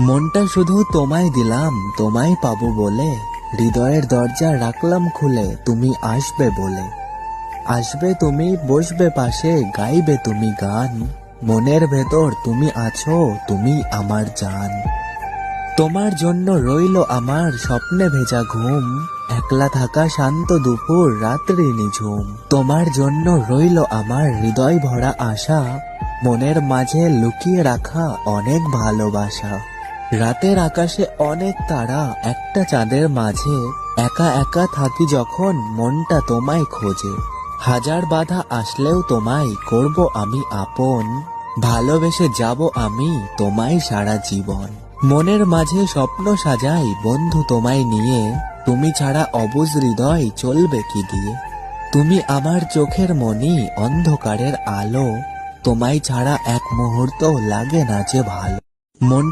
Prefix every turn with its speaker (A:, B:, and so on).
A: মনটা শুধু তোমায় দিলাম, তোমায় পাবো বলে। হৃদয়ের দরজা রাখলাম খুলে, তুমি আসবে বলে। আসবে তুমি, বসবে পাশে, গাইবে তুমি গান। মনের ভেতর তুমি আছো, তুমি আমার জান। তোমার জন্য রইলো আমার স্বপ্নে ভেজা ঘুম। একলা থাকা শান্ত দুপুর, রাত্রি নিঝুম। তোমার জন্য রইলো আমার হৃদয় ভরা আশা। মনের মাঝে লুকিয়ে রাখা অনেক ভালোবাসা। রাতের আকাশে অনেক তারা, একটা চাঁদের মাঝে। একা একা থাকি যখন, মনটা তোমায় খোঁজে। হাজার বাধা আসলেও তোমায় করব আমি আপন। ভালোবেসে যাব আমি তোমায় সারা জীবন। মনের মাঝে স্বপ্ন সাজাই বন্ধু তোমায় নিয়ে। তুমি ছাড়া অবুঝ হৃদয় চলবে কি দিয়ে। তুমি আমার চোখের মনি, অন্ধকারের আলো। তোমায় ছাড়া এক মুহূর্ত লাগে না যে ভালো। মন